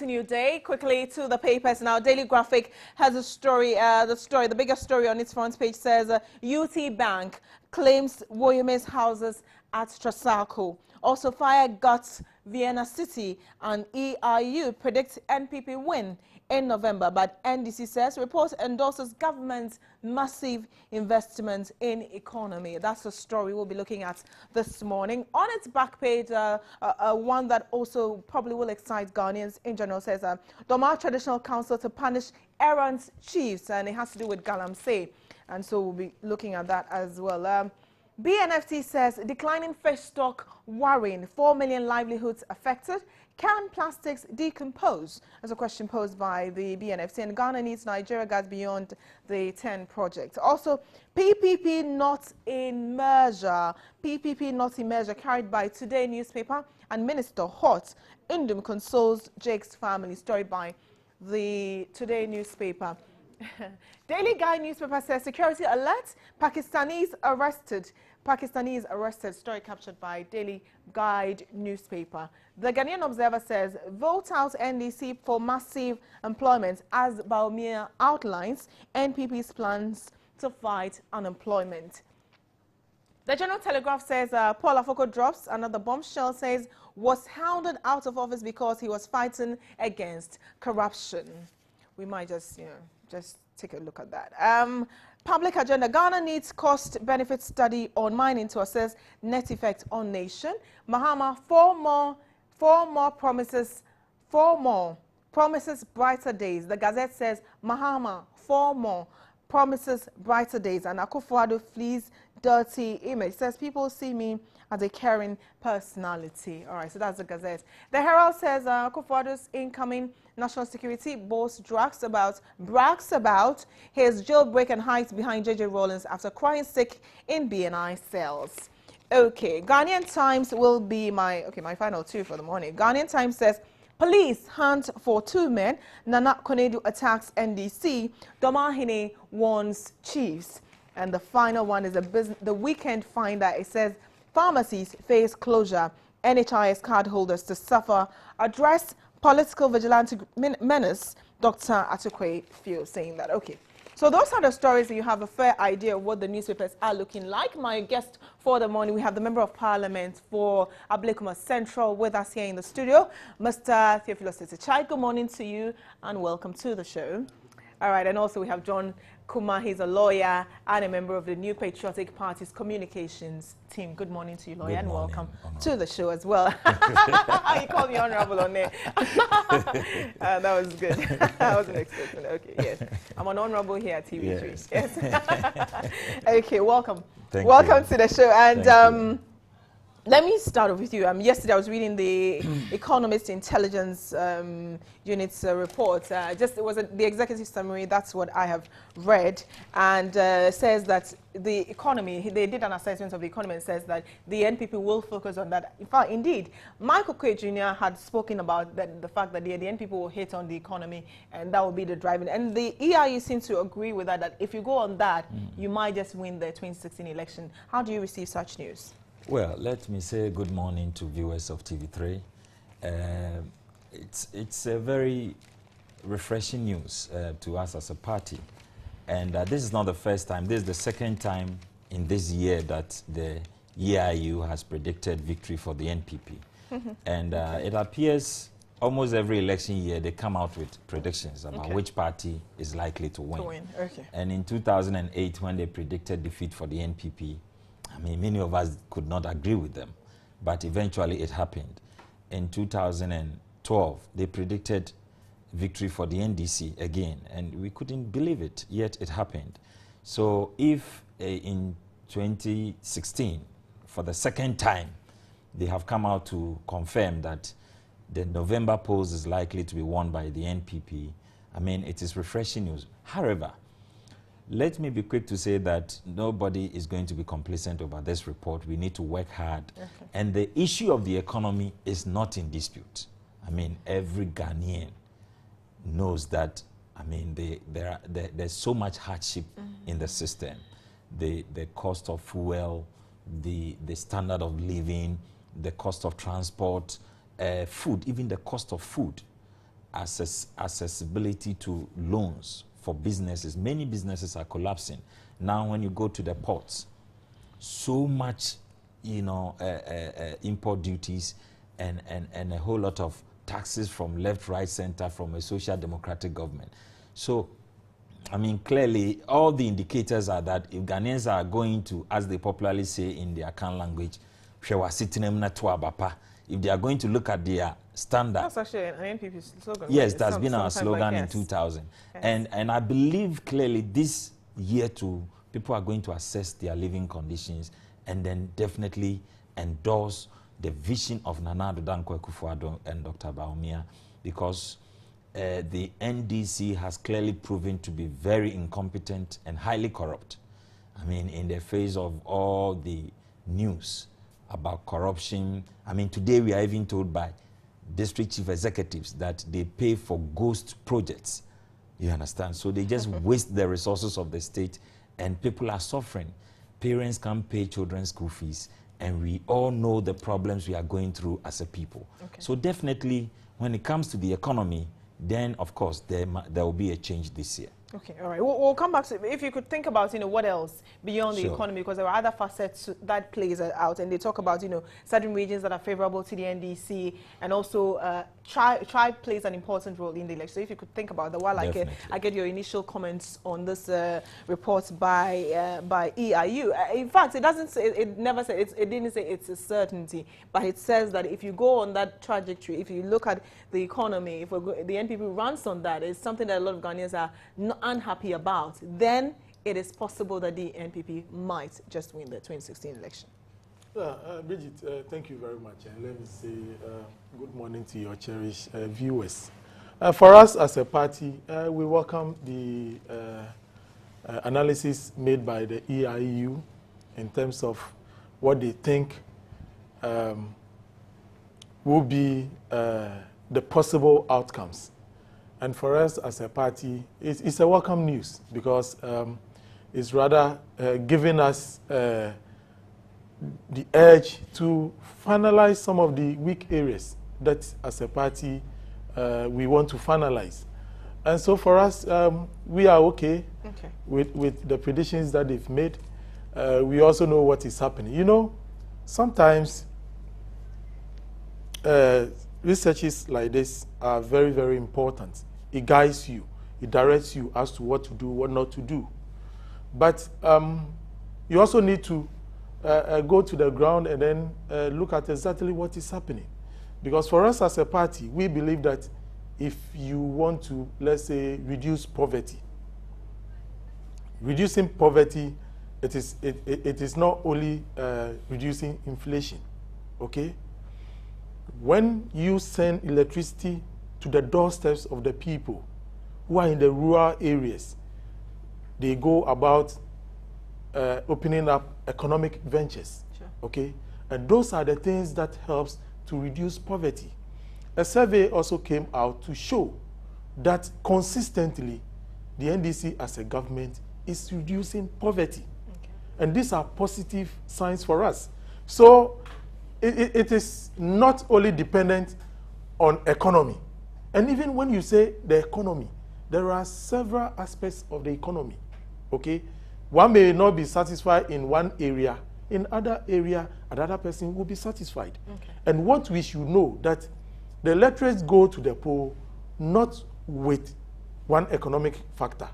to NewDay. Quickly to the papers now. Daily Graphic has a story. The biggest story on its front page says UT Bank claims Woyome's houses at Trasacco. Also, fire guts Vienna City, and EIU predicts NPP win in November. But NDC says report endorses government's massive investment in economy. That's the story we'll be looking at this morning. On its back page, one that also probably will excite Ghanaians in general says Doma Traditional Council to punish errant chiefs, and it has to do with Galamsey. And so we'll be looking at that as well. BNFT says declining fish stock worrying, 4 million livelihoods affected. Can plastics decompose? As a question posed by the BNFT. And Ghana needs Nigeria gas beyond the 10 project. Also, PPP not in measure. PPP not in measure carried by Today newspaper and Minister Hot. Indum consoles Jake's family. Story by the Today newspaper. Daily Guide newspaper says security alert, Pakistanis arrested. Pakistanis arrested, story captured by Daily Guide newspaper. The Ghanaian Observer says vote out NDC for massive employment as Baumia outlines NPP's plans to fight unemployment. The General Telegraph says Paul Afoko drops another bombshell, says was hounded out of office because he was fighting against corruption. We might just, just take a look at that. Public agenda. Ghana needs cost-benefit study on mining to assess net effect on nation. Mahama, four more promises brighter days. The Gazette says Mahama, 4 more promises brighter days. And Akufo-Addo flees dirty image. Says people see me as a caring personality. All right, so that's the Gazette. The Herald says Akufo-Addo's incoming national security boss brags about his jailbreak and hides behind J.J. Rawlings after crying sick in BNI cells. Okay, Ghanaian Times will be my final two for the morning. Ghanaian Times says police hunt for 2 men. Nana Konedu attacks NDC. Domahine warns chiefs. And the final one is the Weekend Finder. It says pharmacies face closure. NHIS cardholders to suffer. Address political vigilante menace. Dr. Atukwe feels saying that. Okay. So those are the stories that you have a fair idea of what the newspapers are looking like. My guest for the morning, we have the Member of Parliament for Ablekuma Central with us here in the studio, Mr. Theophilus Tsitsechai. Good morning to you and welcome to the show. All right, and also we have John Kuma. He's a lawyer and a member of the New Patriotic Party's communications team. Good morning to you, lawyer, and welcome to the show as well. You called me honorable on there. That was good. I wasn't expecting. Okay, yes. I'm an honorable here at TV3. Yes. Okay, welcome. Welcome to the show. And let me start off with you. Yesterday I was reading the Economist Intelligence Unit's report. It was the executive summary. That's what I have read, and says that the economy. They did an assessment of the economy and says that the NPP will focus on that. In fact, indeed, Michael Quay Jr. had spoken about the fact that the NPP will hit on the economy, and that will be the driving. And the EIU seems to agree with that. That if you go on that, you might just win the 2016 election. How do you receive such news? Well, let me say good morning to viewers of TV3. It's a very refreshing news to us as a party. And this is not the first time. This is the second time in this year that the EIU has predicted victory for the NPP. And it appears almost every election year they come out with predictions about which party is likely to win. Okay. And in 2008, when they predicted defeat for the NPP, I mean, many of us could not agree with them, but eventually it happened. In 2012, they predicted victory for the NDC again, and we couldn't believe it, yet it happened. So if in 2016, for the second time, they have come out to confirm that the November polls is likely to be won by the NPP, I mean, it is refreshing news. However, let me be quick to say that nobody is going to be complacent over this report. We need to work hard. And the issue of the economy is not in dispute. I mean, every Ghanaian knows that, I mean, there's so much hardship in the system. The cost of fuel, the standard of living, the cost of transport, food, even the cost of food. accessibility to loans for businesses. Many businesses are collapsing. Now when you go to the ports, so much, import duties and a whole lot of taxes from left, right, center, from a social democratic government. So, I mean, clearly, all the indicators are that if Ghanaians are going to, as they popularly say in their Akan language, if they are going to look at their standard. That's actually an NPP slogan. Yes, that's been our slogan in 2000. Yes. And I believe clearly this year too, people are going to assess their living conditions and then definitely endorse the vision of Nana Addo Dankwa Akufo-Addo and Dr. Bawumia, because the NDC has clearly proven to be very incompetent and highly corrupt. I mean, in the face of all the news about corruption. I mean, today we are even told by district chief executives that they pay for ghost projects. You understand? So they just waste the resources of the state and people are suffering. Parents can't pay children's school fees, and we all know the problems we are going through as a people. Okay. So definitely, when it comes to the economy, then of course there will be a change this year. Okay, all right. We'll come back to, if you could think about, what else beyond the economy, because there are other facets that plays out, and they talk about, certain regions that are favorable to the NDC, and also tribe plays an important role in the election. So if you could think about that, while I get your initial comments on this report by EIU. In fact, it doesn't say, it never said, it didn't say it's a certainty, but it says that if you go on that trajectory, if you look at the economy, if the NPP runs on that, it's something that a lot of Ghanaians are not unhappy about, then it is possible that the NPP might just win the 2016 election. Bridget, thank you very much. And let me say good morning to your cherished viewers. For us as a party, we welcome the analysis made by the EIU in terms of what they think will be the possible outcomes. And for us as a party, it's a welcome news, because it's rather giving us the urge to finalize some of the weak areas that as a party we want to finalize. And so for us, we are okay with the predictions that they've made. We also know what is happening. Sometimes researches like this are very, very important. It guides you. It directs you as to what to do, what not to do. But you also need to go to the ground and then look at exactly what is happening. Because for us as a party, we believe that if you want to, let's say, reduce poverty, reducing poverty, it is not only reducing inflation, okay? When you send electricity to the doorsteps of the people who are in the rural areas, they go about opening up economic ventures, okay? And those are the things that helps to reduce poverty. A survey also came out to show that consistently the NDC as a government is reducing poverty. Okay. And these are positive signs for us. So it is not only dependent on economy. And even when you say the economy, there are several aspects of the economy, okay? One may not be satisfied in one area. In other area, another person will be satisfied. Okay. And what we should know, that the electorates go to the poll not with one economic factor.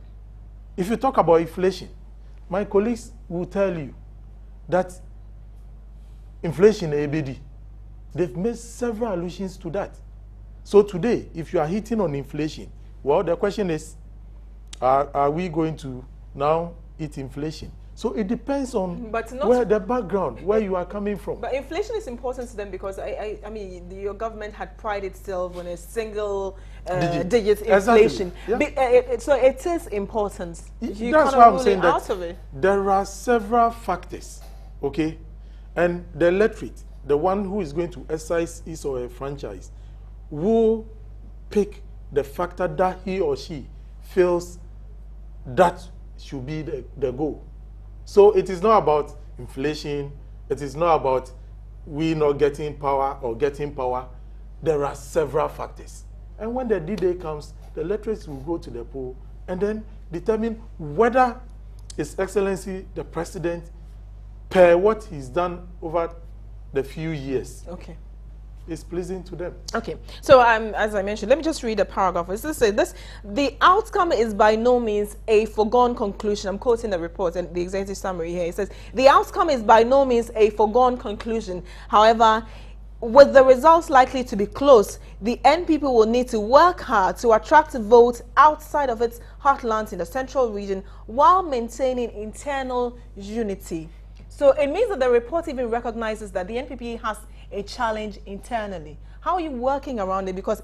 If you talk about inflation, my colleagues will tell you that inflation, ABD, they've made several allusions to that. So today, if you are hitting on inflation, well, the question is, are we going to now eat inflation? So it depends on where the background, where you are coming from. But inflation is important to them because, I mean, your government had prided itself on a single digit inflation. Exactly. Yeah. So it is important. You That's why I'm saying that there are several factors, okay? And the electorate, the one who is going to exercise his or her franchise, will pick the factor that he or she feels that should be the goal. So it is not about inflation. It is not about we not getting power or getting power. There are several factors. And when the D-Day comes, the electorates will go to the poll and then determine whether His Excellency, the President, per what he's done over the few years, is pleasing to them. Okay, so as I mentioned, let me just read a paragraph. It says the outcome is by no means a foregone conclusion. I'm quoting the report and the executive summary here. It says the outcome is by no means a foregone conclusion. However, with the results likely to be close, the NPP will need to work hard to attract votes outside of its heartlands in the central region while maintaining internal unity. So it means that the report even recognizes that the NPP has a challenge internally. How are you working around it? Because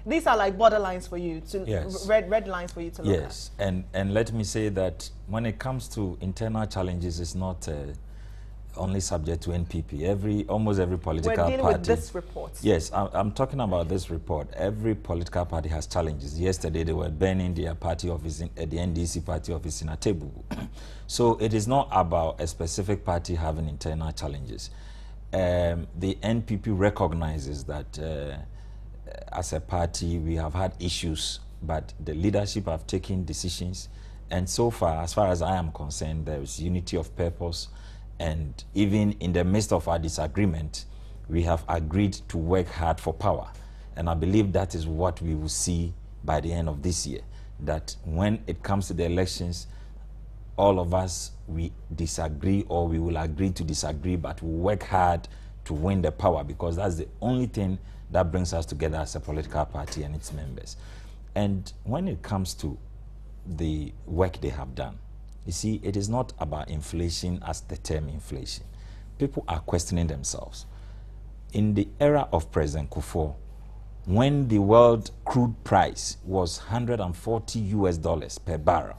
these are like borderlines for you to red lines for you to look at. Yes, and let me say that when it comes to internal challenges, it's not only subject to NPP. Almost every political party. We're dealing with this report. Yes, I'm talking about this report. Every political party has challenges. Yesterday they were burning their party office, the NDC party office in a table. So it is not about a specific party having internal challenges. The NPP recognizes that as a party we have had issues, but the leadership have taken decisions, and so far, as far as I am concerned, there is unity of purpose, and even in the midst of our disagreement, we have agreed to work hard for power. And I believe that is what we will see by the end of this year, that when it comes to the elections, all of us, we disagree or we will agree to disagree, but we work hard to win the power, because that's the only thing that brings us together as a political party and its members. And when it comes to the work they have done, you see, it is not about inflation as the term inflation. People are questioning themselves. In the era of President Kufuor, when the world crude price was $140 per barrel,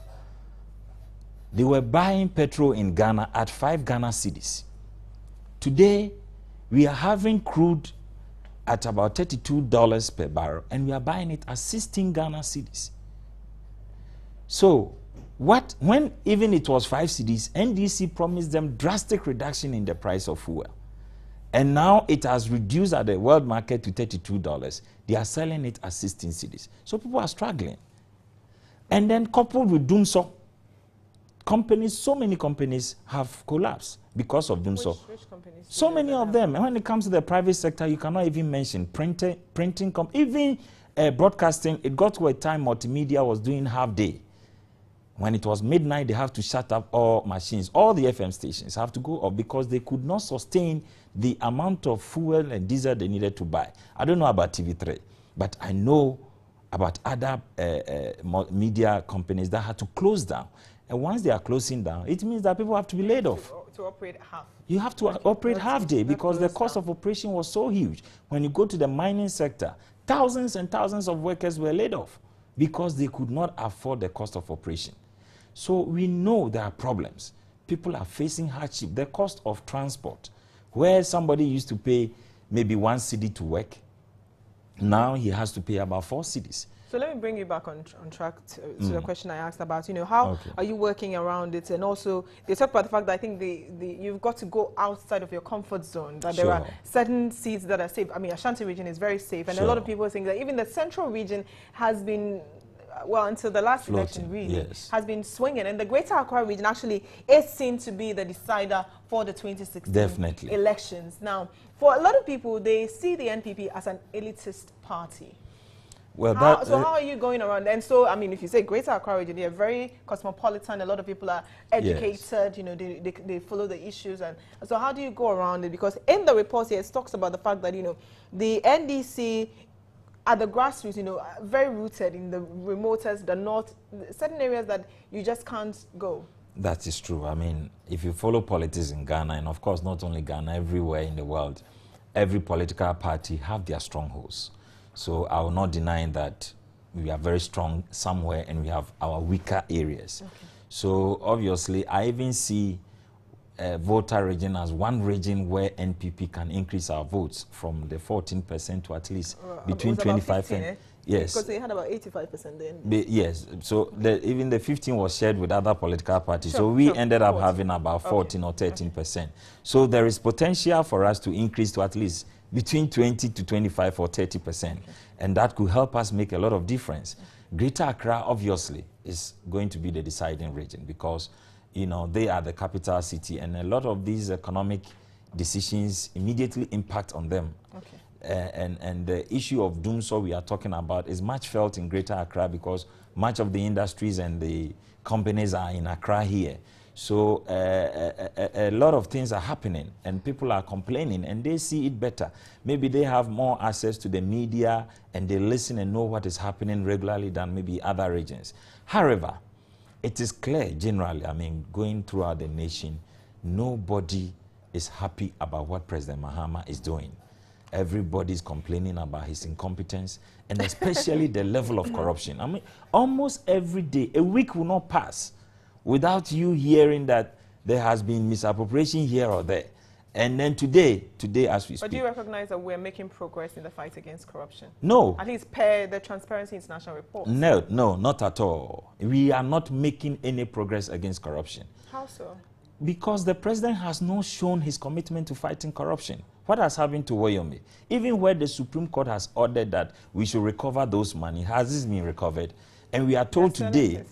they were buying petrol in Ghana at 5 Ghana cedis. Today, we are having crude at about $32 per barrel, and we are buying it at 16 Ghana cedis. So, when even it was 5 cedis, NDC promised them drastic reduction in the price of fuel. And now it has reduced at the world market to $32. They are selling it at 16 cedis. So people are struggling. And then coupled with doing so, so many companies have collapsed because of doing so. Which companies? So many of them. And when it comes to the private sector, you cannot even mention printing, even broadcasting. It got to a time multimedia was doing half day. When it was midnight, they have to shut up all machines. All the FM stations have to go up because they could not sustain the amount of fuel and diesel they needed to buy. I don't know about TV3, but I know about other media companies that had to close down. And once they are closing down, it means that people have to be laid off. To operate half. You have to operate half day because the cost of operation was so huge. When you go to the mining sector, thousands and thousands of workers were laid off because they could not afford the cost of operation. So we know there are problems. People are facing hardship. The cost of transport, where somebody used to pay maybe 1 cedi to work, now he has to pay about 4 cedis. So let me bring you back on track to the question I asked about, how are you working around it? And also, they talk about the fact that I think you've got to go outside of your comfort zone, that there are certain seats that are safe. I mean, Ashanti region is very safe, and a lot of people think that even the central region has been, well, until the last election really, has been swinging. And the Greater Accra region actually is seen to be the decider for the 2016 elections. Now, for a lot of people, they see the NPP as an elitist party. Well, how are you going around? And so, I mean, if you say Greater Accra region, they're very cosmopolitan. A lot of people are educated. They follow the issues. And so how do you go around it? Because in the report here, it talks about the fact that, the NDC at the grassroots, very rooted in the remotest, the north, certain areas that you just can't go. That is true. I mean, if you follow politics in Ghana, and of course not only Ghana, everywhere in the world, every political party have their strongholds. So I will not deny that we are very strong somewhere and we have our weaker areas. So obviously, I even see voter region as one region where NPP can increase our votes from the 14% to at least between 25 and yes, because they had about 85% then. Yes, so even the 15 was shared with other political parties. So we ended up having about 14 or 13%. So there is potential for us to increase to at least between 20 to 25 or 30%. And that could help us make a lot of difference. Greater Accra, obviously, is going to be the deciding region because, you know, they are the capital city and a lot of these economic decisions immediately impact on them. And the issue of doomsday we are talking about is much felt in Greater Accra because much of the industries and the companies are in Accra here. So a lot of things are happening and people are complaining and they see it better. Maybe they have more access to the media and they listen and know what is happening regularly than maybe other regions. However, it is clear generally, I mean, going throughout the nation, nobody is happy about what President Mahama is doing. Everybody is complaining about his incompetence and especially the level of corruption. I mean, almost every day, a week will not pass without you hearing that there has been misappropriation here or there. And then today as we speak. But do you recognize that we're making progress in the fight against corruption? No. At least per the Transparency International report. No, not at all. We are not making any progress against corruption. How so? Because the president has not shown his commitment to fighting corruption. What has happened to Woyomi? Even where the Supreme Court has ordered that we should recover those money, has this been recovered? And we are told today,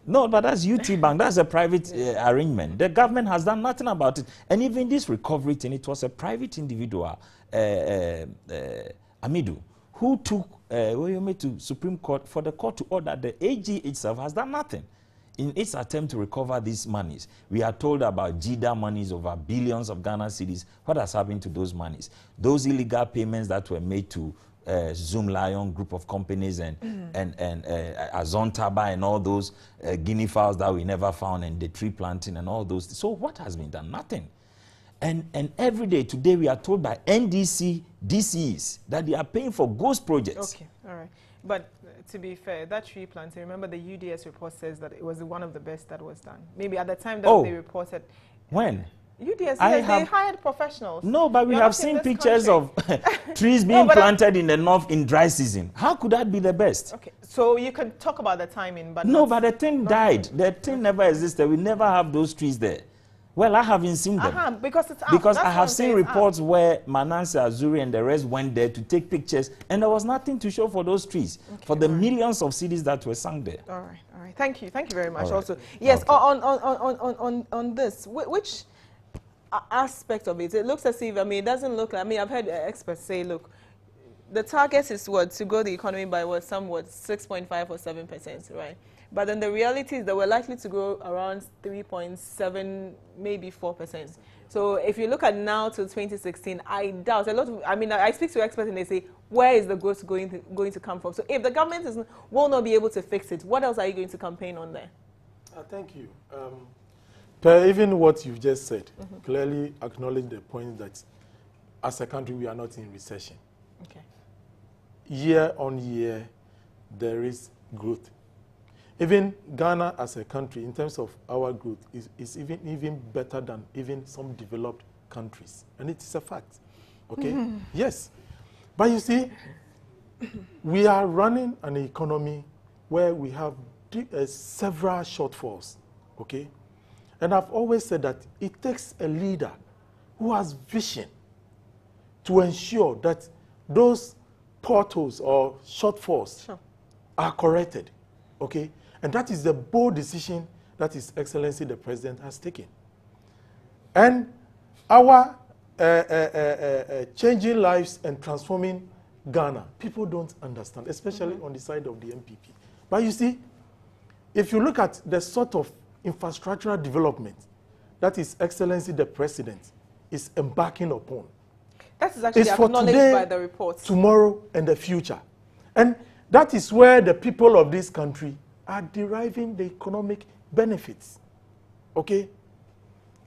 no, but that's UT Bank. That's a private arrangement. The government has done nothing about it. And even this recovery thing, it was a private individual, Amidu, who took Woyomi to Supreme Court for the court to order. The AG itself has done nothing in its attempt to recover these monies. We are told about JIDA monies over billions of Ghana cedis. What has happened to those monies? Those illegal payments that were made to Zoom Lion group of companies and Azontaba and all those guinea fowls that we never found and the tree planting and all those. So what has been done? Nothing. And every day today we are told by NDC DCs that they are paying for ghost projects. Okay, all right. But to be fair, that tree planting, remember the UDS report says that it was one of the best that was done. Maybe at the time that they reported. When? UDS, yes, they hired professionals. No, but we have seen pictures of trees being planted in the north in dry season. How could that be the best? Okay, so you can talk about the timing, but no, but the thing died. The thing never existed. We never have those trees there. Well, I haven't seen them. Because it's out. Because I have seen reports where Manase Azuri and the rest went there to take pictures, and there was nothing to show for those trees, for the millions of cities that were sung there. All right. Thank you very much. Also, yes, on this, which aspect of it, it looks as if, I mean, it doesn't look like, I mean, I've heard experts say, look, the target is what, to grow the economy by what, somewhat 6.5 or 7%, right? But then the reality is that we're likely to grow around 3.7, maybe 4%. So if you look at now to 2016, I doubt a lot of, I mean, I speak to experts and they say, where is the growth going to come from? So if the government will not be able to fix it, what else are you going to campaign on there? Thank you. Even what you've just said, clearly acknowledge the point that as a country, we are not in recession. Okay. Year on year, there is growth. Even Ghana as a country, in terms of our growth, is even better than even some developed countries. And it is a fact. Okay? Yes. But you see, we are running an economy where we have several shortfalls. Okay? And I've always said that it takes a leader who has vision to ensure that those potholes or shortfalls are corrected. Okay? And that is the bold decision that His Excellency the President has taken. And our changing lives and transforming Ghana, people don't understand, especially on the side of the MPP. But you see, if you look at the sort of infrastructural development that His Excellency the President is embarking upon, that is actually acknowledged by the report. Tomorrow and the future. And that is where the people of this country are deriving the economic benefits. Okay?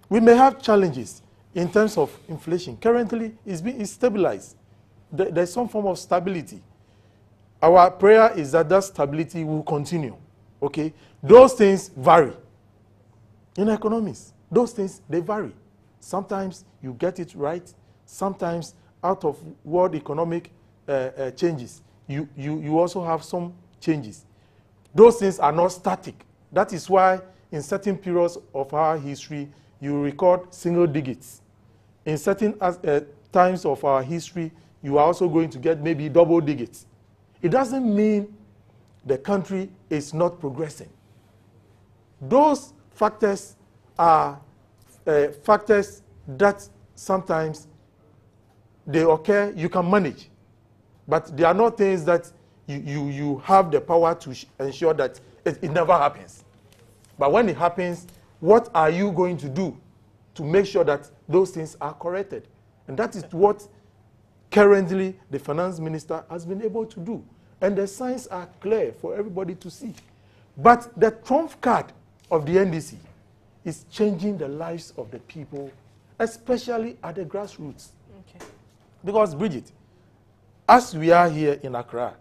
We may have challenges in terms of inflation. Currently, it's stabilized. There's some form of stability. Our prayer is that that stability will continue. Okay? Those things vary. In economics, those things, they vary. Sometimes you get it right. Sometimes out of world economic changes, you also have some changes. Those things are not static. That is why in certain periods of our history, you record single digits. In certain times of our history, you are also going to get maybe double digits. It doesn't mean the country is not progressing. Those factors are factors that sometimes they occur, you can manage. But they are not things that you have the power to ensure that it never happens. But when it happens, what are you going to do to make sure that those things are corrected? And that is what currently the finance minister has been able to do. And the signs are clear for everybody to see. But the trump card of the NDC is changing the lives of the people, especially at the grassroots. Okay. Because, Bridget, as we are here in Accra,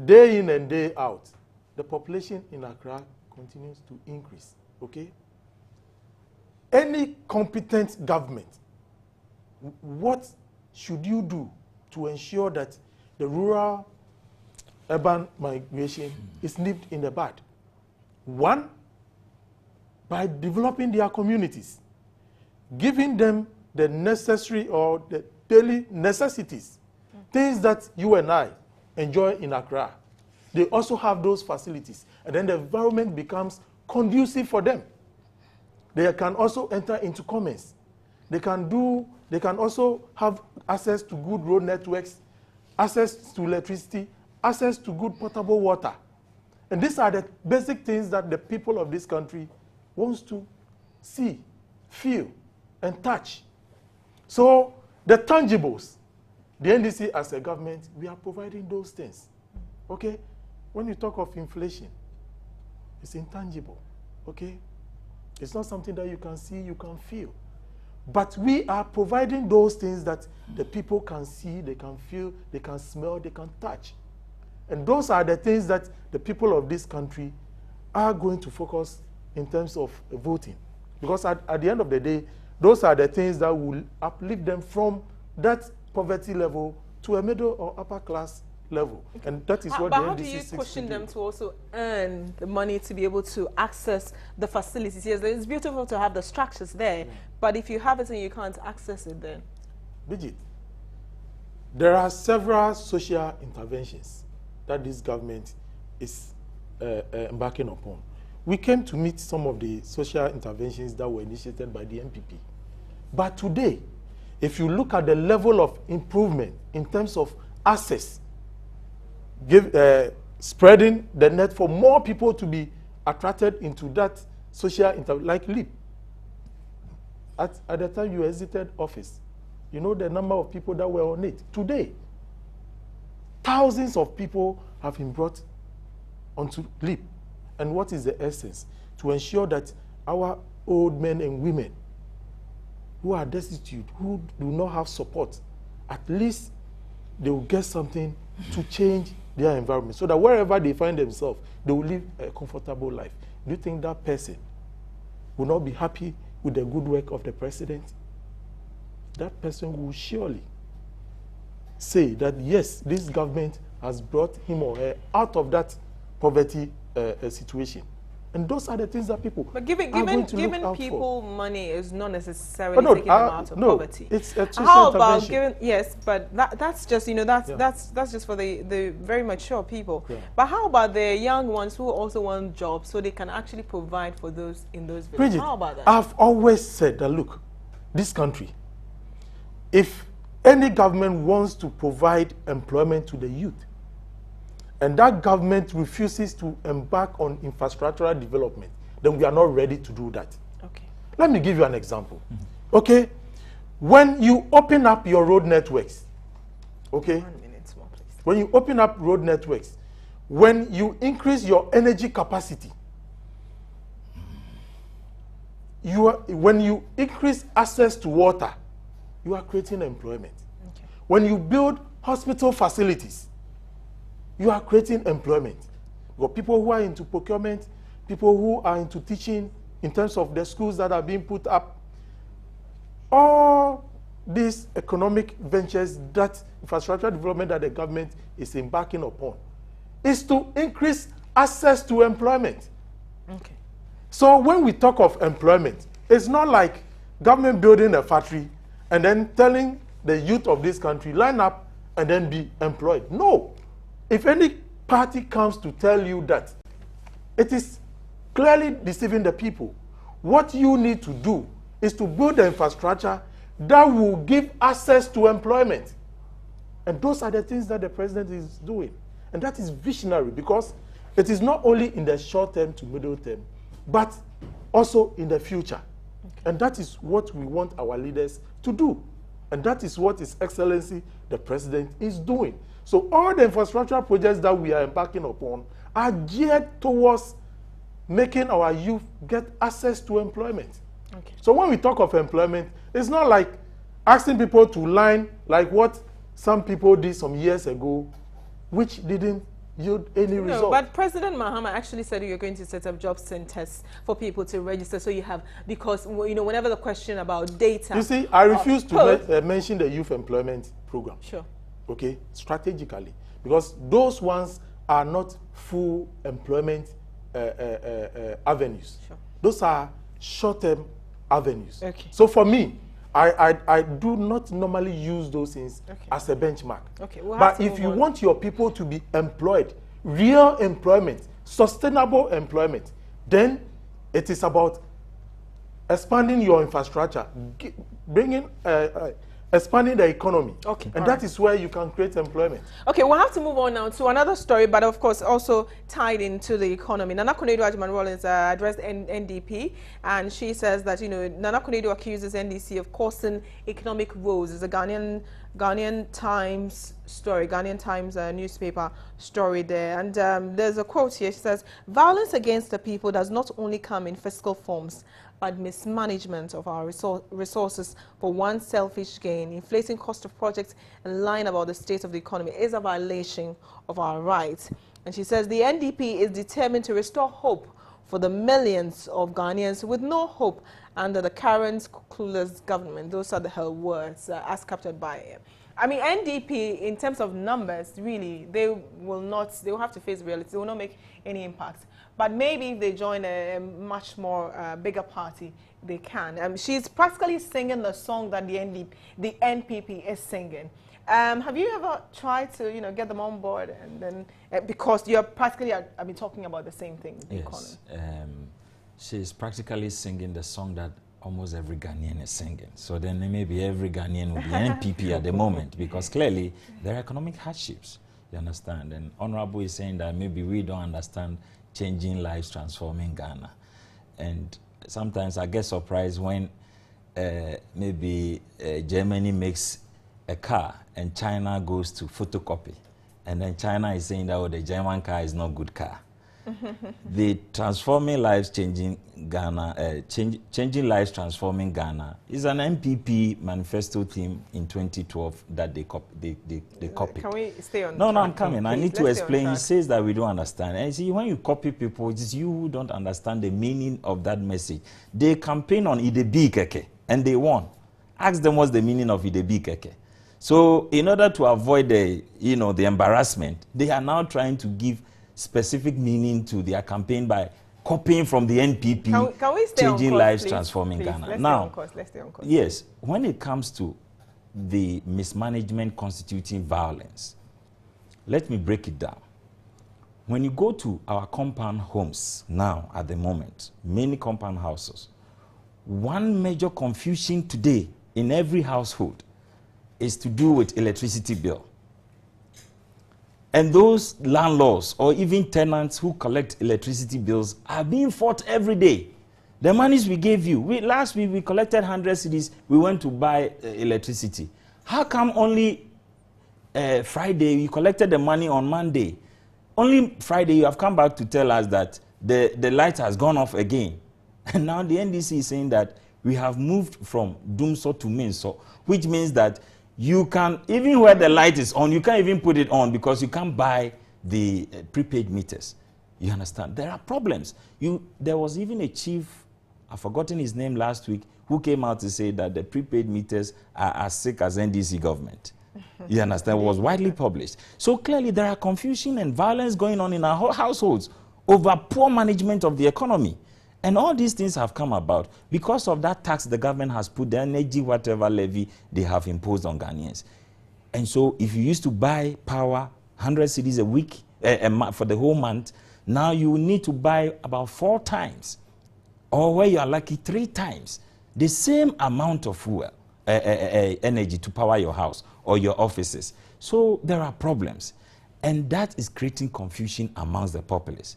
day in and day out, the population in Accra continues to increase, okay? Any competent government, what should you do to ensure that the rural-urban migration is nipped in the bud? One, by developing their communities, giving them the necessary or the daily necessities, things that you and I enjoy in Accra. They also have those facilities, and then the environment becomes conducive for them. They can also enter into commerce. They can also have access to good road networks, access to electricity, access to good potable water. And these are the basic things that the people of this country wants to see, feel, and touch. So the tangibles, the NDC as a government, we are providing those things. Okay? When you talk of inflation, it's intangible. Okay? It's not something that you can see, you can feel. But we are providing those things that the people can see, they can feel, they can smell, they can touch. And those are the things that the people of this country are going to focus in terms of voting. Because at the end of the day, those are the things that will uplift them from that poverty level to a middle or upper class level. Okay. And that is what the NDC seeks to do. But how do you pushing them to also earn the money to be able to access the facilities? Yes, it's beautiful to have the structures there, but if you have it and you can't access it then? Bridget, there are several social interventions that this government is embarking upon. We came to meet some of the social interventions that were initiated by the NPP. But today, if you look at the level of improvement in terms of access, spreading the net for more people to be attracted into that social intervention, like LEAP. At the time you exited office, you know the number of people that were on it. Today, thousands of people have been brought onto LEAP. And what is the essence? To ensure that our old men and women who are destitute, who do not have support, at least they will get something to change their environment, so that wherever they find themselves, they will live a comfortable life. Do you think that person will not be happy with the good work of the president? That person will surely say that, yes, this government has brought him or her out of that poverty situation. And those are the things that people giving people money is not necessarily taking them out of poverty. It's a how about giving? Yes, but that's just that's just for the very mature people. Yeah. But how about the young ones who also want jobs so they can actually provide for those in those villages? Bridget, how about that? I've always said that, look, this country, if any government wants to provide employment to the youth, and that government refuses to embark on infrastructural development, then we are not ready to do that. Okay. Let me give you an example. Mm-hmm. Okay? When you open up your road networks, okay? 1 minute more, please. When you open up road networks, when you increase your energy capacity, when you increase access to water, you are creating employment. Okay. When you build hospital facilities, you are creating employment. You've got people who are into procurement, people who are into teaching in terms of the schools that are being put up. All these economic ventures, that infrastructure development that the government is embarking upon, is to increase access to employment. Okay. So when we talk of employment, it's not like government building a factory and then telling the youth of this country, line up and then be employed. No. If any party comes to tell you that, it is clearly deceiving the people. What you need to do is to build the infrastructure that will give access to employment. And those are the things that the president is doing. And that is visionary, because it is not only in the short term to middle term, but also in the future. Okay. And that is what we want our leaders to do. And that is what His Excellency, the president, is doing. So all the infrastructure projects that we are embarking upon are geared towards making our youth get access to employment. Okay. So when we talk of employment, it's not like asking people to line like what some people did some years ago, which didn't yield any result. But President Mahama actually said you're going to set up job centers for people to register, so you have, because, you know, whenever the question about data... You see, I refuse to mention the youth employment program. Sure. Okay, strategically, because those ones are not full employment avenues. Sure. Those are short-term avenues. Okay. So for me, I do not normally use those things as a benchmark. Okay. But if you want your people to be employed, real employment, sustainable employment, then it is about expanding your infrastructure, bringing expanding the economy. Okay. And that is where you can create employment. Okay, we'll have to move on now to another story, but of course also tied into the economy. Nana Konadu-Agyeman-Rawlings addressed NDP, and she says that, you know, Nana Konadu accuses NDC of causing economic woes. It's a Ghanaian Times story, Ghanaian Times newspaper story there. And there's a quote here. She says, violence against the people does not only come in physical forms, but mismanagement of our resources for one selfish gain, inflating cost of projects, and lying about the state of the economy is a violation of our rights. And she says the NDP is determined to restore hope for the millions of Ghanaians with no hope under the current clueless government. Those are her words, as captured by him. I mean, NDP, in terms of numbers, really, they will have to face reality. They will not make any impact. But maybe if they join a much more bigger party, they can. She's practically singing the song that the NPP is singing. Have you ever tried to, you know, get them on board, and then because you're practically, talking about the same thing? Yes, she's practically singing the song that almost every Ghanaian is singing. So then maybe every Ghanaian will be NPP at the moment, because clearly there are economic hardships. You understand? And Honorable is saying that maybe we don't understand changing lives, transforming Ghana. And sometimes I get surprised when maybe Germany makes a car and China goes to photocopy. And then China is saying that, oh, the German car is not a good car. The transforming lives, changing Ghana, changing lives, transforming Ghana is an NPP manifesto theme in 2012 that they copied. Can we stay on? No, I'm coming. Please, I need to explain. He says that we don't understand. And see, when you copy people, it's you who don't understand the meaning of that message. They campaign on Idebi Keke and they won. Ask them what's the meaning of Idebi Keke. So in order to avoid the embarrassment, they are now trying to give specific meaning to their campaign by copying from the NPP, can we stay changing on course, lives, please? transforming Please, Ghana. Let's now, stay on course. Yes, when it comes to the mismanagement constituting violence, let me break it down. When you go to our compound homes now, at the moment, many compound houses, one major confusion today in every household is to do with electricity bill. And those landlords or even tenants who collect electricity bills are being fought every day. The monies we gave you, last week we collected 100 cedis, we went to buy electricity. How come only Friday you collected the money on Monday? Only Friday you have come back to tell us that the light has gone off again. And now the NDC is saying that we have moved from Dumso to Minso, which means that you can, even where the light is on, you can't even put it on because you can't buy the prepaid meters. You understand? There are problems. There was even a chief, I've forgotten his name last week, who came out to say that the prepaid meters are as sick as NDC government. You understand? It was widely published. So clearly there are confusion and violence going on in our households over poor management of the economy. And all these things have come about because of that tax the government has put, the energy, whatever levy they have imposed on Ghanaians. And so if you used to buy power 100 cedis a week, for the whole month, now you will need to buy about 4 times, or where you are lucky 3 times, the same amount of fuel, energy to power your house or your offices. So there are problems. And that is creating confusion amongst the populace.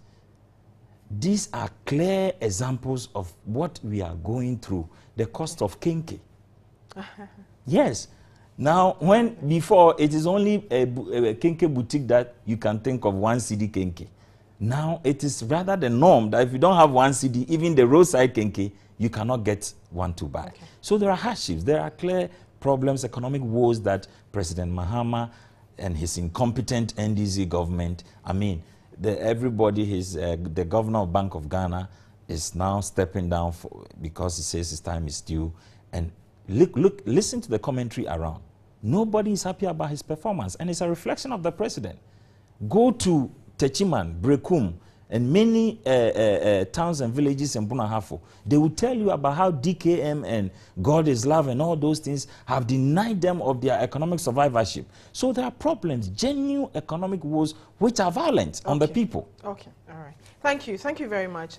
These are clear examples of what we are going through, the cost of kinky. Yes. Now, when before it is only a kinky boutique that you can think of 1 cedi kinky. Now it is rather the norm that if you don't have 1 cedi, even the roadside kinky, you cannot get one to buy. Okay. So there are hardships, there are clear problems, economic woes that President Mahama and his incompetent NDC government, I mean, the governor of Bank of Ghana is now stepping down because he says his time is due. And listen to the commentary around. Nobody is happy about his performance, and it's a reflection of the president. Go to Techiman, Brekum, and many towns and villages in Bunahafo. They will tell you about how DKM and God is Love and all those things have denied them of their economic survivorship. So there are problems, genuine economic woes, which are violent on the people. Okay, all right. Thank you very much.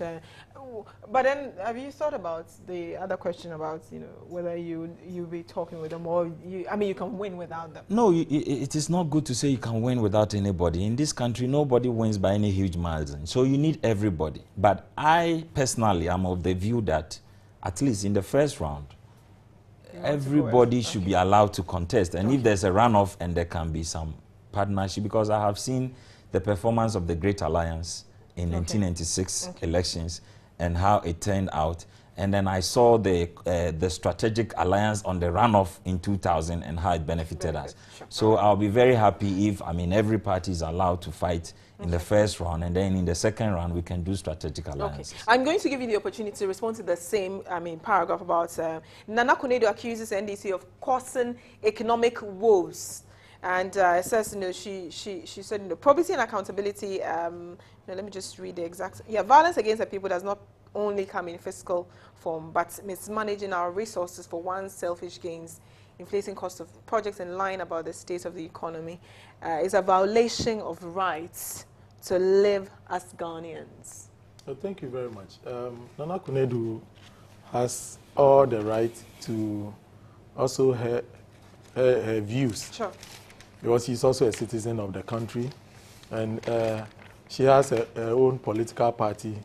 But then, have you thought about the other question about, whether you be talking with them, or you can win without them? No, it is not good to say you can win without anybody. In this country, nobody wins by any huge margin. So you need everybody. But I personally am of the view that, at least in the first round, everybody should be allowed to contest. And if there's a runoff, and there can be some partnership, because I have seen the performance of the Great Alliance in 1996 elections and how it turned out. And then I saw the strategic alliance on the runoff in 2000 and how it benefited us. Sure. So I'll be very happy if, every party is allowed to fight in the first round, and then in the second round we can do strategic alliances. Okay. I'm going to give you the opportunity to respond to the same, paragraph about Nana Konadu accuses NDC of causing economic woes. And it says, she said, probity and accountability. Let me just read the exact. Yeah, violence against the people does not only come in fiscal form, but mismanaging our resources for one's selfish gains, inflating cost of projects, and lying about the state of the economy is a violation of rights to live as Ghanaians. Well, thank you very much. Nana Konadu has all the right to also her views. Sure. Because she's also a citizen of the country, and she has her own political party,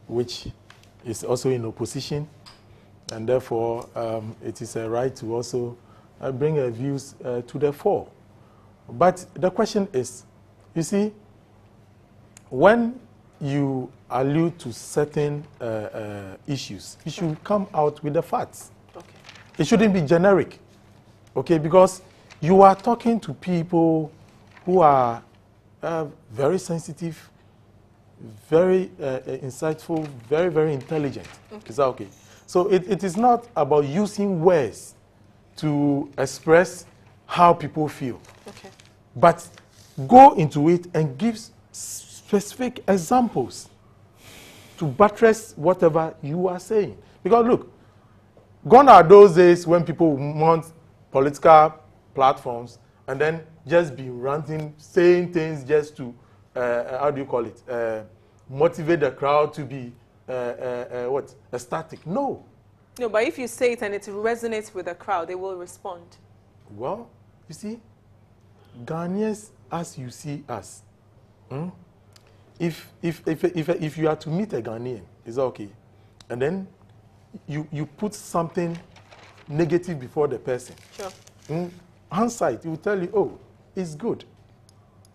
which is also in opposition, and therefore it is a right to also bring her views to the fore. But the question is, you see, when you allude to certain issues, you should come out with the facts. Okay. It shouldn't be generic, okay, because you are talking to people who are very sensitive, very insightful, very, very intelligent. Okay. Is that okay? So it is not about using words to express how people feel. Okay. But go into it and give specific examples to buttress whatever you are saying. Because look, gone are those days when people want political platforms and then just be ranting, saying things just to, how do you call it, motivate the crowd to be, ecstatic. No. No, but if you say it and it resonates with the crowd, they will respond. Well, you see, Ghanaians as you see us, if you are to meet a Ghanaian, is that okay? And then you put something negative before the person. Sure. Hindsight, he will tell you, oh, it's good.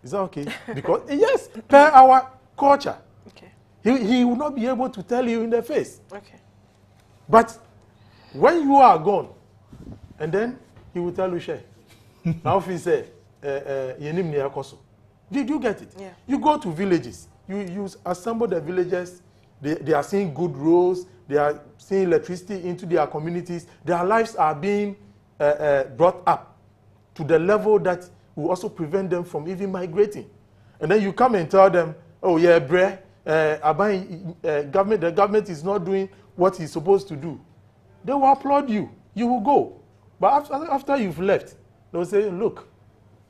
Is that okay? Because, yes, per our culture. Okay. He will not be able to tell you in the face. Okay. But when you are gone, and then he will tell you, Shay, now if he say, did you get it? Yeah. You go to villages, you assemble the villagers, they are seeing good roads, they are seeing electricity into their communities, their lives are being brought up to the level that will also prevent them from even migrating. And then you come and tell them, oh yeah, bre, the government is not doing what it's supposed to do, they will applaud you. You will go. But after you've left, they'll say, look,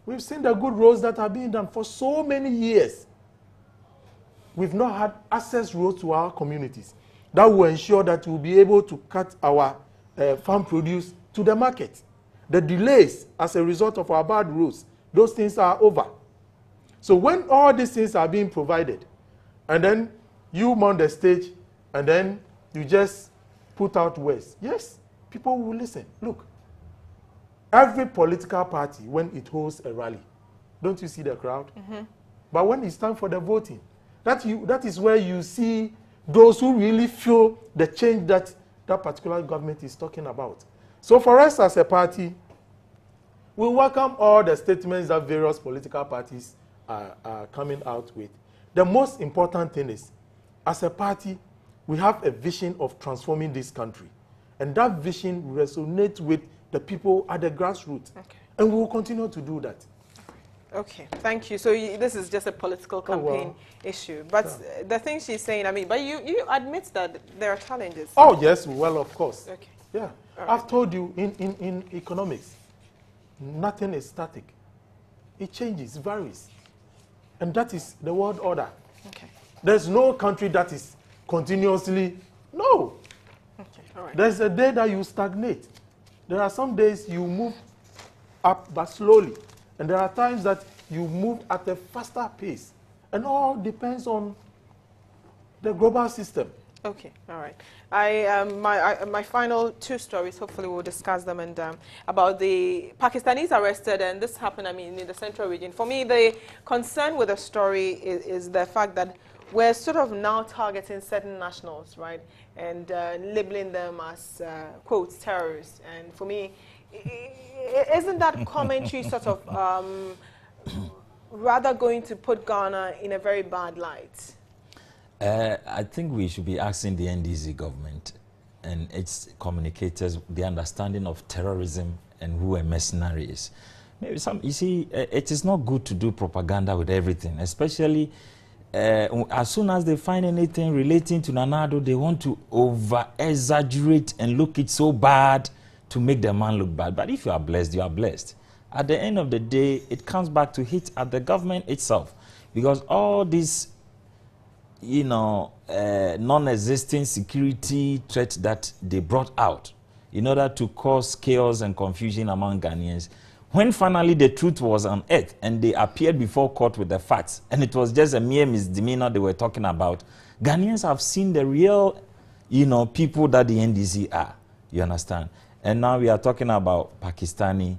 we've seen the good roads that are being done for so many years. We've not had access roads to our communities. That will ensure that we'll be able to cut our farm produce to the market. The delays as a result of our bad roads, those things are over. So when all these things are being provided, and then you mount the stage, and then you just put out words, yes, people will listen. Look, every political party, when it holds a rally, don't you see the crowd? Mm-hmm. But when it's time for the voting, that is where you see those who really feel the change that that particular government is talking about. So for us as a party, we welcome all the statements that various political parties are coming out with. The most important thing is, as a party, we have a vision of transforming this country. And that vision resonates with the people at the grassroots. Okay. And we will continue to do that. Okay, thank you. So this is just a political campaign issue. But the thing she's saying, I mean, but you admit that there are challenges. Oh, yes, well, of course. Okay. Yeah. I've told you, in economics, nothing is static. It changes, varies. And that is the world order. Okay. There's no country that is continuously, no. Okay, all right. There's a day that you stagnate. There are some days you move up, but slowly. And there are times that you move at a faster pace. And all depends on the global system. Okay, all right. My final two stories, hopefully we'll discuss them, and about the Pakistanis arrested, and this happened, I mean, in the central region. For me, the concern with the story is the fact that we're sort of now targeting certain nationals, right, and labeling them as, quotes, terrorists. And for me, isn't that commentary sort of rather going to put Ghana in a very bad light? I think we should be asking the NDC government and its communicators the understanding of terrorism and who a mercenary is. Maybe you see, it is not good to do propaganda with everything, especially as soon as they find anything relating to Nanado, they want to over-exaggerate and look it so bad to make the man look bad. But if you are blessed, you are blessed. At the end of the day, it comes back to hit at the government itself, because all these, you know, non-existing security threats that they brought out in order to cause chaos and confusion among Ghanaians, when finally the truth was unearthed and they appeared before court with the facts, and it was just a mere misdemeanor they were talking about, Ghanaians have seen the real, you know, people that the NDC are. You understand? And now we are talking about Pakistani.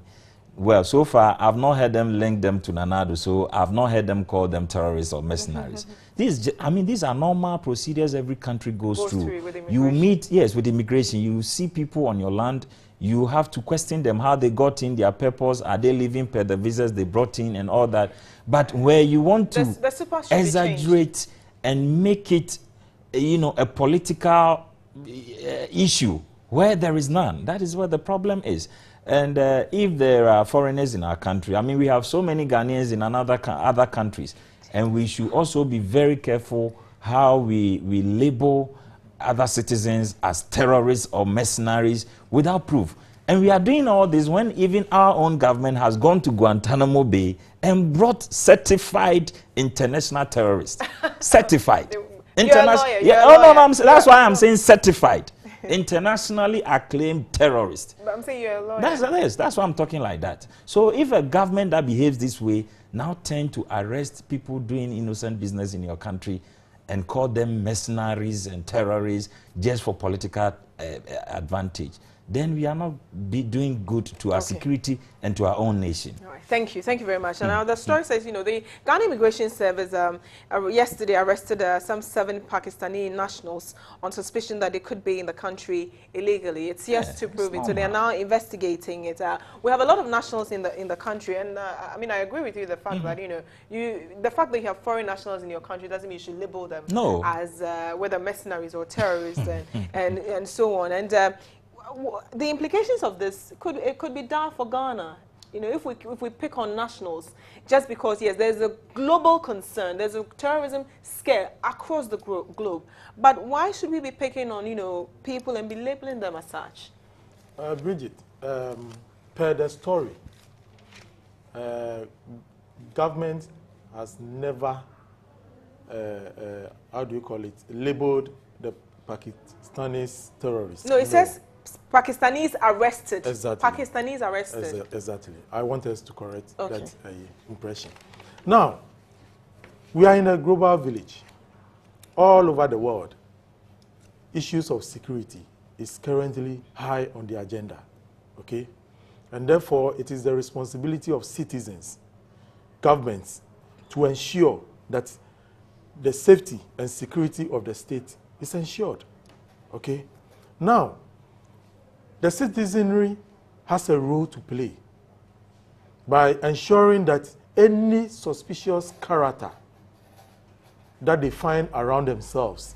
Well, so far, I've not heard them link them to Nanado, so I've not heard them call them terrorists or mercenaries. These are normal procedures every country goes through. You meet, yes, with immigration. You see people on your land. You have to question them, how they got in, their purpose, are they living per the visas they brought in and all that. But where you want to exaggerate and make it, you know, a political issue where there is none, that is where the problem is. And if there are foreigners in our country, I mean, we have so many Ghanaians in other countries, and we should also be very careful how we label other citizens as terrorists or mercenaries without proof. And we are doing all this when even our own government has gone to Guantanamo Bay and brought certified international terrorists. Certified. International. That's why I'm saying certified. Internationally acclaimed terrorist. But I'm saying you're a lawyer. That's why I'm talking like that. So if a government that behaves this way now tend to arrest people doing innocent business in your country and call them mercenaries and terrorists just for political advantage, then we are not doing good to our security and to our own nation. All right. Thank you very much. And now the story says, you know, the Ghana Immigration Service yesterday arrested some 7 Pakistani nationals on suspicion that they could be in the country illegally. It's yet to prove it, so they are now investigating it. We have a lot of nationals in the country, and I mean, I agree with you, the fact that, you know, the fact that you have foreign nationals in your country doesn't mean you should label them as whether mercenaries or terrorists and so on. And the implications of this could be dire for Ghana. You know, if we pick on nationals, just because, yes, there's a global concern, there's a terrorism scare across the globe, but why should we be picking on, you know, people and be labeling them as such? Bridget, per the story, government has never, how do you call it, labeled the Pakistanis terrorists. No, it says Pakistanis arrested. Exactly. Pakistanis arrested. Exactly. I want us to correct Okay. that impression. Now, we are in a global village. All over the world, issues of security is currently high on the agenda, okay? And therefore, it is the responsibility of citizens, governments, to ensure that the safety and security of the state is ensured, okay? Now, the citizenry has a role to play by ensuring that any suspicious character that they find around themselves,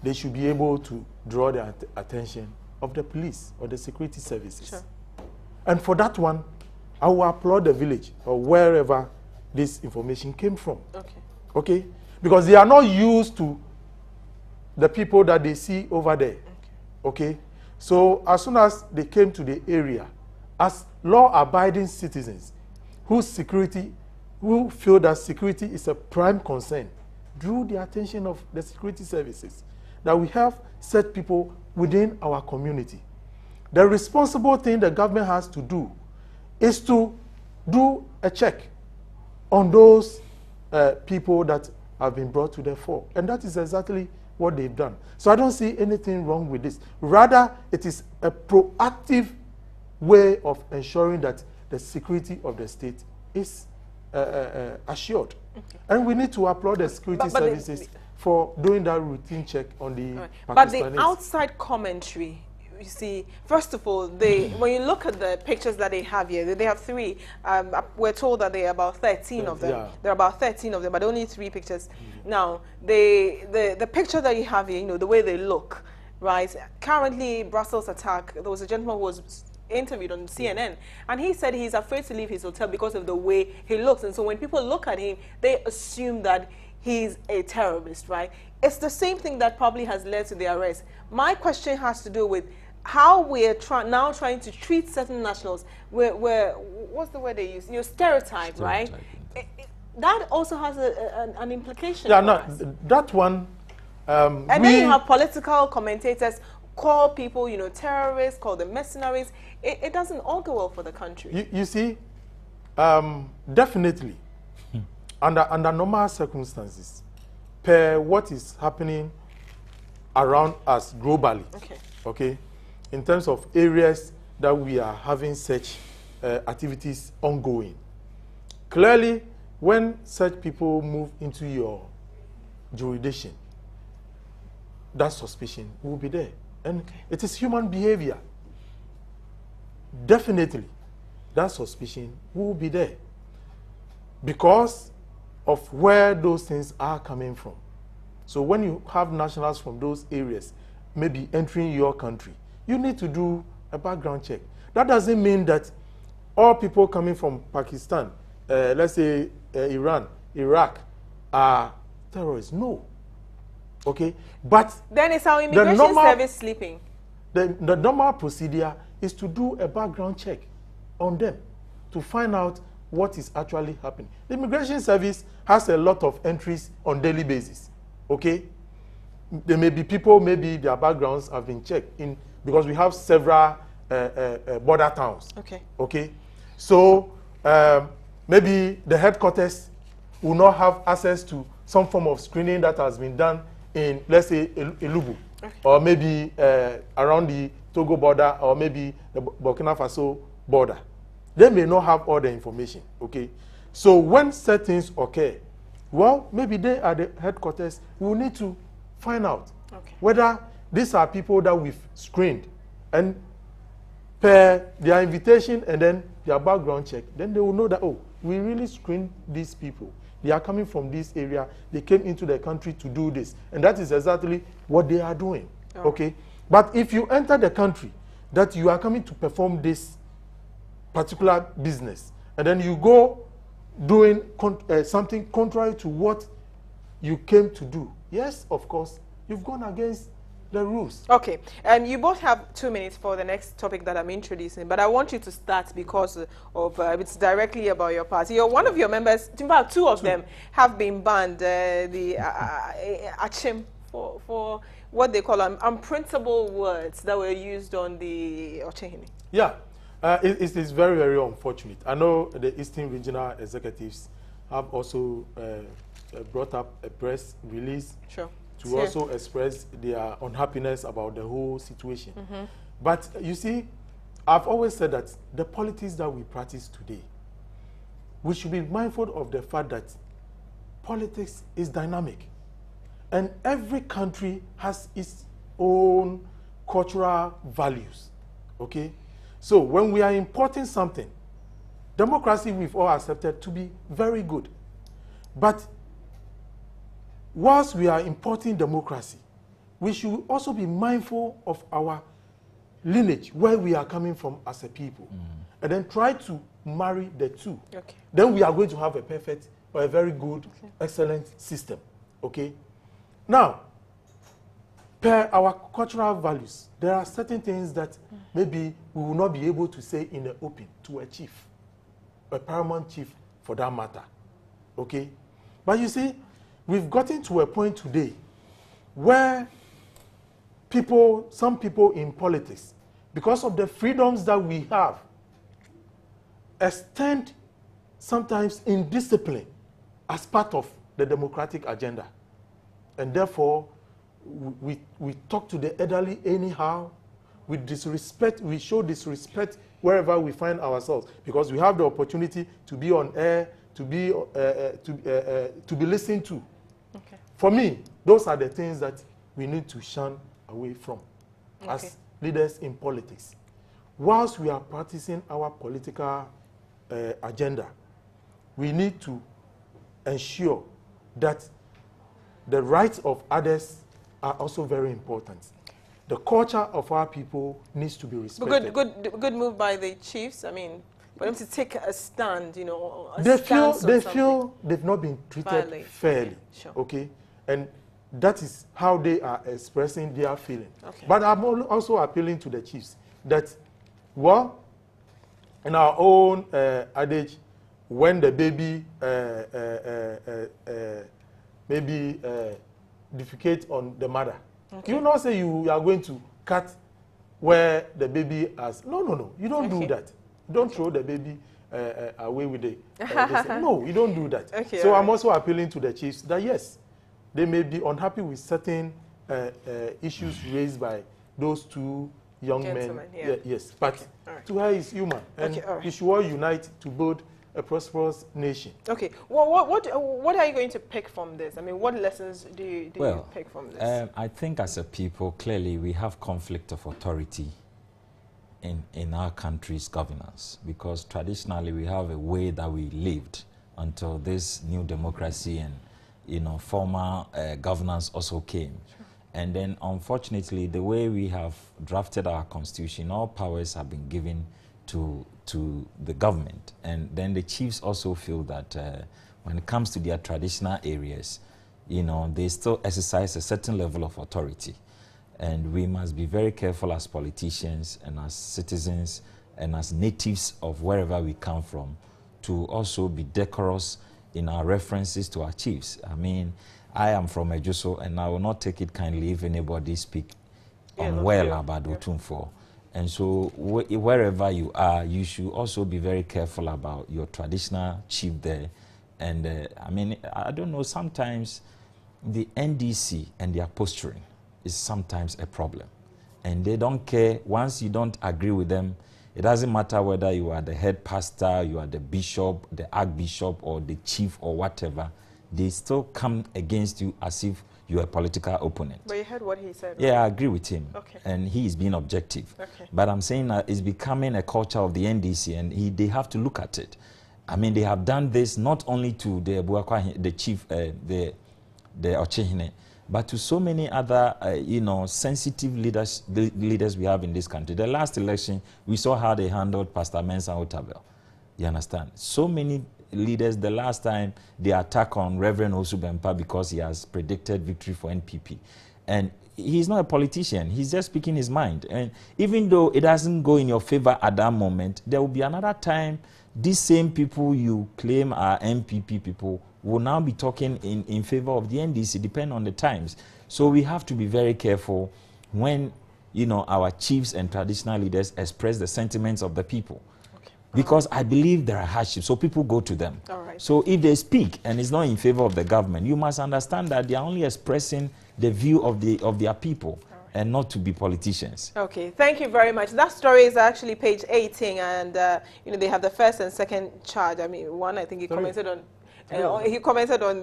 they should be able to draw the attention of the police or the security services. Sure. And for that one, I will applaud the village or wherever this information came from. Okay. Okay? Because they are not used to the people that they see over there. Okay? So as soon as they came to the area, as law-abiding citizens who feel that security is a prime concern, drew the attention of the security services that we have such people within our community. The responsible thing the government has to do is to do a check on those people that have been brought to the fore. And that is exactly what they've done. So I don't see anything wrong with this. Rather, it is a proactive way of ensuring that the security of the state is assured. Okay. And we need to applaud the security services for doing that routine check on the Pakistanis. But the outside commentary, you see, first of all, when you look at the pictures that they have here, they have 3. We're told that there are about 13 of them. Yeah. There are about 13 of them, but only 3 pictures. Now, the picture that you have here, you know, the way they look, right? Currently, Brussels attack, there was a gentleman who was interviewed on CNN, and he said he's afraid to leave his hotel because of the way he looks. And so when people look at him, they assume that he's a terrorist, right? It's the same thing that probably has led to the arrest. My question has to do with how we're now trying to treat certain nationals. What's the word they use? You know, stereotype, right? That also has an implication. Yeah, no, that one. And then you have political commentators call people, you know, terrorists, call them mercenaries. It doesn't all go well for the country. You see, definitely, under normal circumstances, per what is happening around us globally, okay, in terms of areas that we are having such activities ongoing, clearly, when such people move into your jurisdiction, that suspicion will be there. And it is human behavior. Definitely, that suspicion will be there because of where those things are coming from. So when you have nationals from those areas, maybe entering your country, you need to do a background check. That doesn't mean that all people coming from Pakistan, let's say Iran, Iraq, are terrorists. No. Okay? But then it's our immigration service sleeping. The normal procedure is to do a background check on them to find out what is actually happening. The immigration service has a lot of entries on daily basis. Okay? There may be people, maybe their backgrounds have been checked in because we have several border towns. Okay? Okay? So maybe the headquarters will not have access to some form of screening that has been done in, let's say, Elubu, or maybe around the Togo border, or maybe the Burkina Faso border. They may not have all the information, okay? So when certain things occur, well, maybe they are the headquarters. We will need to find out whether these are people that we've screened, and per their invitation and then their background check, then they will know that, oh, we really screened these people. They are coming from this area. They came into the country to do this. And that is exactly what they are doing. Okay? But if you enter the country that you are coming to perform this particular business, and then you go doing something contrary to what you came to do, yes, of course, you've gone against the rules. Okay, and you both have 2 minutes for the next topic that I'm introducing, but I want you to start because of it's directly about your party. One of your members, in fact, two of them have been banned, the Achim, for what they call unprintable words that were used on the Ochehini. Yeah, it is very, very unfortunate. I know the Eastern Regional Executives have also brought up a press release to also express their unhappiness about the whole situation. But you see, I've always said that the politics that we practice today, we should be mindful of the fact that politics is dynamic. And every country has its own cultural values, okay? So when we are importing something, democracy we've all accepted to be very good. But whilst we are importing democracy, we should also be mindful of our lineage, where we are coming from as a people, and then try to marry the two. Okay. Then we are going to have a perfect or a very good, excellent system, okay? Now, per our cultural values, there are certain things that maybe we will not be able to say in the open to a chief, a paramount chief for that matter, okay? But you see, we've gotten to a point today where some people in politics, because of the freedoms that we have, extend sometimes indiscipline as part of the democratic agenda. And therefore, we talk to the elderly anyhow, with disrespect, we show disrespect wherever we find ourselves, because we have the opportunity to be on air, to be listened to. Okay. For me, those are the things that we need to shun away from as leaders in politics. Whilst we are practicing our political agenda, we need to ensure that the rights of others are also very important. The culture of our people needs to be respected. Good move by the chiefs. I mean, for them to take a stand, you know, they feel they've not been treated fairly. Yeah, okay, and that is how they are expressing their feeling. Okay. But I'm also appealing to the chiefs that, well, in our own adage, when the baby maybe defecate on the mother, you not say you are going to cut where the baby has. No, you don't do that. You don't throw the baby away with the no, you don't do that. Okay, so I'm also appealing to the chiefs that yes, they may be unhappy with certain issues raised by those two young men. Yeah. Yes, but to her is human, and we should all unite to build a prosperous nation. Okay. Well, what are you going to pick from this? I mean, what lessons do you pick from this? I think as a people, clearly we have conflict of authority in our country's governance, because traditionally we have a way that we lived until this new democracy and, you know, former governance also came. Sure. And then unfortunately, the way we have drafted our constitution, all powers have been given to the government, and then the chiefs also feel that when it comes to their traditional areas, you know, they still exercise a certain level of authority, and we must be very careful as politicians and as citizens and as natives of wherever we come from to also be decorous in our references to our chiefs. I mean, I am from Ejuso, and I will not take it kindly if anybody speak unwell about Otumfuo. And so wherever you are, you should also be very careful about your traditional chief there. And I mean, I don't know, sometimes the NDC and their posturing is sometimes a problem. And they don't care. Once you don't agree with them, it doesn't matter whether you are the head pastor, you are the bishop, the archbishop, or the chief, or whatever. They still come against you as if you're a political opponent. But you heard what he said. Yeah, right? I agree with him. Okay. And he is being objective. Okay. But I'm saying that it's becoming a culture of the NDC, and they have to look at it. I mean, they have done this not only to the chief, the Ochehine, but to so many other, sensitive leaders we have in this country. The last election, we saw how they handled Pastor Mensah Otabil. You understand? So many leaders, the last time they attack on Reverend Osubempa because he has predicted victory for NPP. And he's not a politician. He's just speaking his mind. And even though it doesn't go in your favor at that moment, there will be another time these same people you claim are NPP people will now be talking in favor of the NDC, depending on the times. So we have to be very careful when, our chiefs and traditional leaders express the sentiments of the people. Okay. Because I believe there are hardships, so people go to them. All right. So if they speak and it's not in favor of the government, you must understand that they are only expressing the view of their people. And not to be politicians. Okay, thank you very much. That story is actually page 18, and they have the first and second charge. I mean, one, I think he commented on the road. He commented on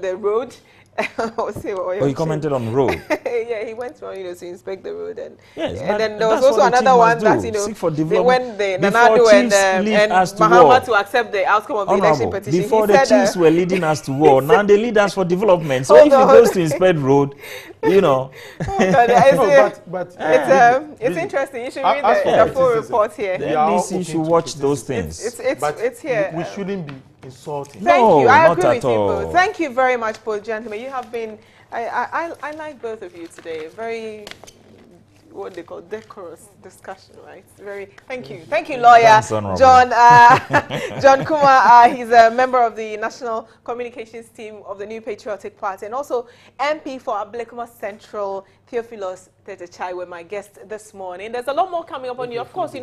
the road. Yeah, he went to inspect the road, and yes, and then there was also another one that seek for when the Nanado and Mahama to accept the outcome of the election petition. Before the chiefs were leading us to war, now they lead us for development. So if he goes to inspect road, it's interesting. You should read the full report here. The NDC should watch those things. It's here. We shouldn't be insulting. Thank you. I agree with you both. Thank you very much, both gentlemen. You have been. I like both of you today. Very, what they call decorous discussion, right? Very. Thank you, lawyer John John Kumar. He's a member of the National Communications Team of the New Patriotic Party, and also MP for Ablekuma Central. Theophilus Tetechai were my guest this morning. There's a lot more coming up on you, of course.